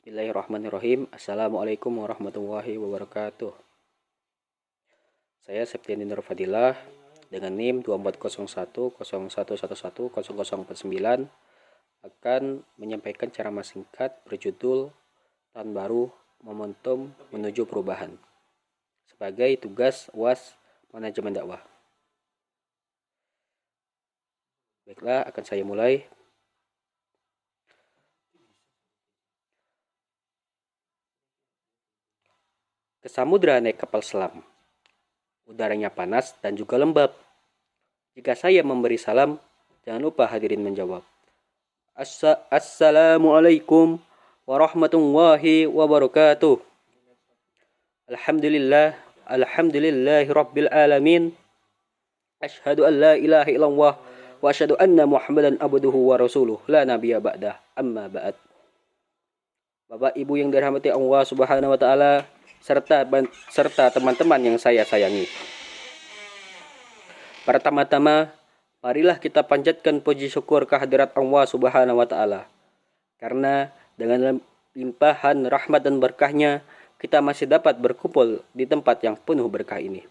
Bismillahirrahmanirrahim. Assalamualaikum warahmatullahi wabarakatuh. Saya Septian Nur Fadilah dengan NIM 240101110049 akan menyampaikan ceramah singkat berjudul Tahun Baru Momentum Menuju Perubahan sebagai tugas UAS Manajemen Dakwah. Baiklah, akan saya mulai. Ke samudra naik kapal selam. Udaranya panas dan juga lembab. Jika saya memberi salam, jangan lupa hadirin menjawab. Assalamualaikum warahmatullahi wabarakatuh. Alhamdulillahi rabbil alamin. Asyhadu an la ilaha illallah wa asyhadu anna Muhammadan abduhu wa rasuluh la nabiyya ba'dah. Amma ba'd. Bapak Ibu yang dirahmati Allah Subhanahu wa taala serta teman-teman yang saya sayangi. Pertama-tama, marilah kita panjatkan puji syukur kehadirat Allah Subhanahu wa taala. Karena dengan limpahan rahmat dan berkahnya, kita masih dapat berkumpul di tempat yang penuh berkah ini.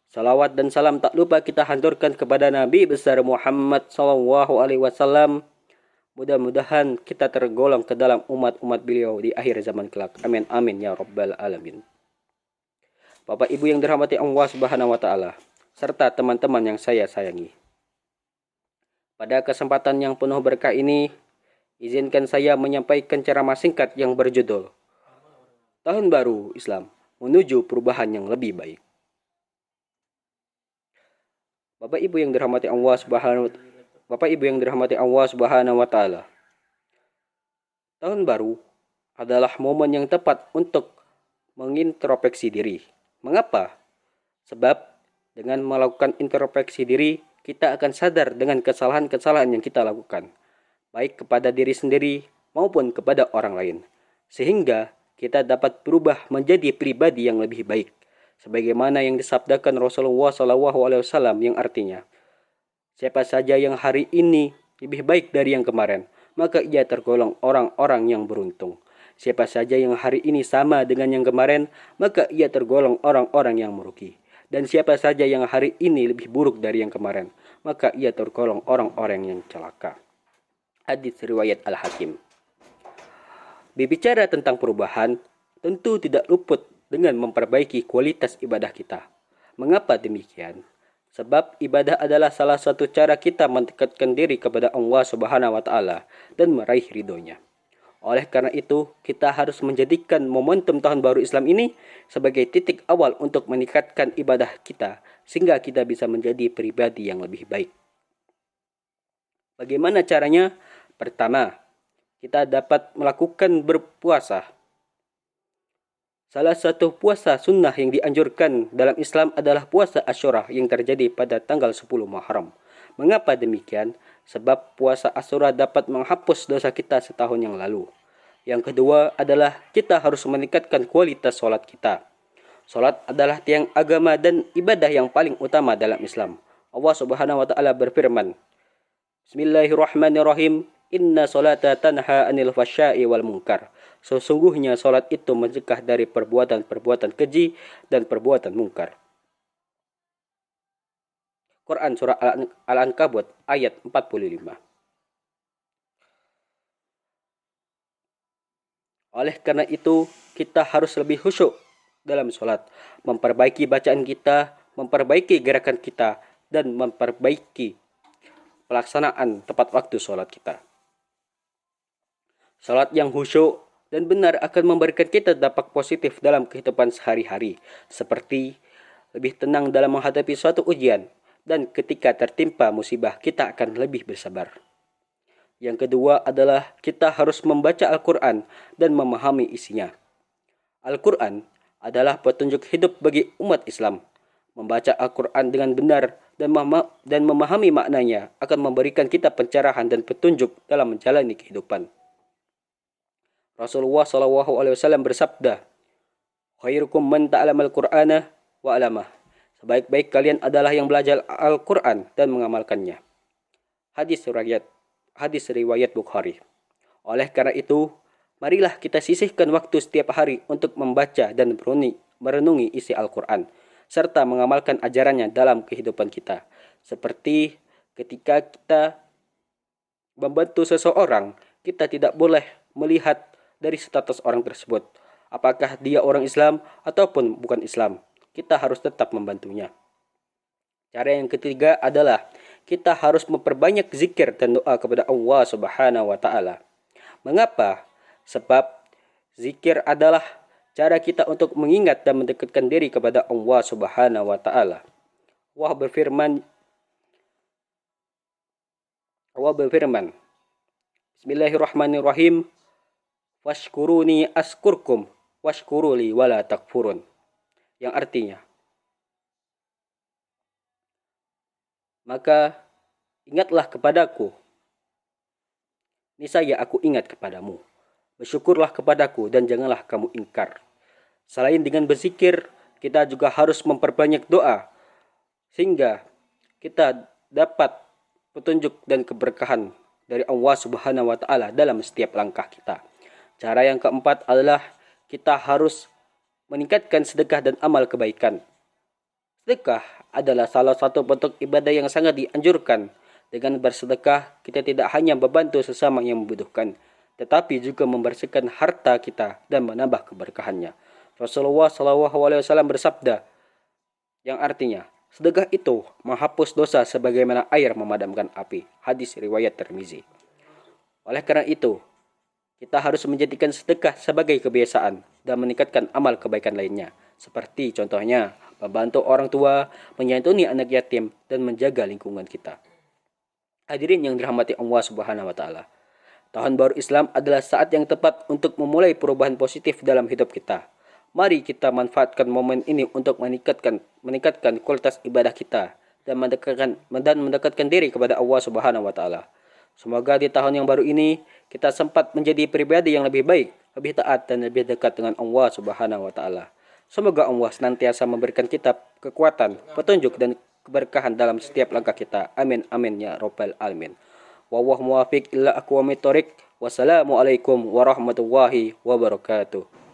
Salawat dan salam tak lupa kita haturkan kepada Nabi besar Muhammad SAW. Mudah-mudahan kita tergolong ke dalam umat-umat beliau di akhir zaman kelak. Amin amin ya rabbal alamin. Bapak Ibu yang dirahmati Allah Subhanahu wa taala serta teman-teman yang saya sayangi. Pada kesempatan yang penuh berkah ini, izinkan saya menyampaikan ceramah singkat yang berjudul Tahun Baru Islam Menuju Perubahan yang Lebih Baik. Bapak Ibu yang dirahmati Allah Subhanahu wa taala. Tahun baru adalah momen yang tepat untuk mengintrospeksi diri. Mengapa? Sebab dengan melakukan introspeksi diri, kita akan sadar dengan kesalahan-kesalahan yang kita lakukan, baik kepada diri sendiri maupun kepada orang lain, sehingga kita dapat berubah menjadi pribadi yang lebih baik, sebagaimana yang disabdakan Rasulullah SAW yang artinya, siapa saja yang hari ini lebih baik dari yang kemarin, maka ia tergolong orang-orang yang beruntung. Siapa saja yang hari ini sama dengan yang kemarin, maka ia tergolong orang-orang yang merugi. Dan siapa saja yang hari ini lebih buruk dari yang kemarin, maka ia tergolong orang-orang yang celaka. Hadits riwayat Al-Hakim. Berbicara tentang perubahan, tentu tidak luput dengan memperbaiki kualitas ibadah kita. Mengapa demikian? Sebab ibadah adalah salah satu cara kita mendekatkan diri kepada Allah Subhanahu wa taala dan meraih ridhonya. Oleh karena itu, kita harus menjadikan momentum Tahun Baru Islam ini sebagai titik awal untuk meningkatkan ibadah kita sehingga kita bisa menjadi pribadi yang lebih baik. Bagaimana caranya? Pertama, kita dapat melakukan berpuasa. Salah satu puasa sunnah yang dianjurkan dalam Islam adalah puasa Asyura yang terjadi pada tanggal 10 Muharram. Mengapa demikian? Sebab puasa Asyura dapat menghapus dosa kita setahun yang lalu. Yang kedua adalah kita harus meningkatkan kualitas sholat kita. Sholat adalah tiang agama dan ibadah yang paling utama dalam Islam. Allah Subhanahu wa taala berfirman, Bismillahirrahmanirrahim. Inna sholata tanha anil fahsya'i wal munkar. Sesungguhnya sholat itu mencegah dari perbuatan-perbuatan keji dan perbuatan mungkar. Quran Surah Al-Ankabut ayat 45. Oleh karena itu, kita harus lebih khusyuk dalam sholat, memperbaiki bacaan kita, memperbaiki gerakan kita, dan memperbaiki pelaksanaan tepat waktu sholat kita. Sholat yang khusyuk dan benar akan memberikan kita dampak positif dalam kehidupan sehari-hari, seperti lebih tenang dalam menghadapi suatu ujian, dan ketika tertimpa musibah kita akan lebih bersabar. Yang kedua adalah kita harus membaca Al-Quran dan memahami isinya. Al-Quran adalah petunjuk hidup bagi umat Islam. Membaca Al-Quran dengan benar dan memahami maknanya akan memberikan kita pencerahan dan petunjuk dalam menjalani kehidupan. Rasulullah SAW bersabda, khairukum man ta'alamal Qur'ana wa alamah. Sebaik-baik kalian adalah yang belajar Al-Quran dan mengamalkannya. Hadis riwayat Bukhari. Oleh karena itu, Marilah kita sisihkan waktu setiap hari untuk membaca dan merenungi isi Al-Quran, serta mengamalkan ajarannya dalam kehidupan kita. Seperti ketika kita membantu seseorang, kita tidak boleh melihat dari status orang tersebut. Apakah dia orang Islam ataupun bukan Islam. Kita harus tetap membantunya. Cara yang ketiga adalah kita harus memperbanyak zikir dan doa kepada Allah Subhanahu wa taala. Mengapa? Sebab zikir adalah cara kita untuk mengingat dan mendekatkan diri kepada Allah Subhanahu wa taala. Allah berfirman, Bismillahirrahmanirrahim, Washkuruni askurkum, washkuruli wala takfurun. Yang artinya, maka ingatlah kepadaku, niscaya aku ingat kepadamu. Bersyukurlah kepadaku dan janganlah kamu ingkar. Selain dengan berzikir, kita juga harus memperbanyak doa, sehingga kita dapat petunjuk dan keberkahan dari Allah Subhanahu wa taala dalam setiap langkah kita. Cara yang keempat adalah kita harus meningkatkan sedekah dan amal kebaikan. Sedekah adalah salah satu bentuk ibadah yang sangat dianjurkan. Dengan bersedekah, kita tidak hanya membantu sesama yang membutuhkan, tetapi juga membersihkan harta kita dan menambah keberkahannya. Rasulullah SAW bersabda, yang artinya, sedekah itu menghapus dosa sebagaimana air memadamkan api. Hadis riwayat Tirmizi. Oleh karena itu, kita harus menjadikan sedekah sebagai kebiasaan dan meningkatkan amal kebaikan lainnya. Seperti contohnya, membantu orang tua, menyantuni anak yatim, dan menjaga lingkungan kita. Hadirin yang dirahmati Allah Subhanahu wa taala. Tahun baru Islam adalah saat yang tepat untuk memulai perubahan positif dalam hidup kita. Mari kita manfaatkan momen ini untuk meningkatkan kualitas ibadah kita dan mendekatkan diri kepada Allah Subhanahu wa taala. Semoga di tahun yang baru ini kita sempat menjadi pribadi yang lebih baik, lebih taat dan lebih dekat dengan Allah Subhanahu wa taala. Semoga Allah senantiasa memberikan kita kekuatan, petunjuk dan keberkahan dalam setiap langkah kita. Amin amin ya rabbal alamin. Wallahu muwaffiq ila aqwamit thoriq. Wassalamualaikum warahmatullahi wabarakatuh.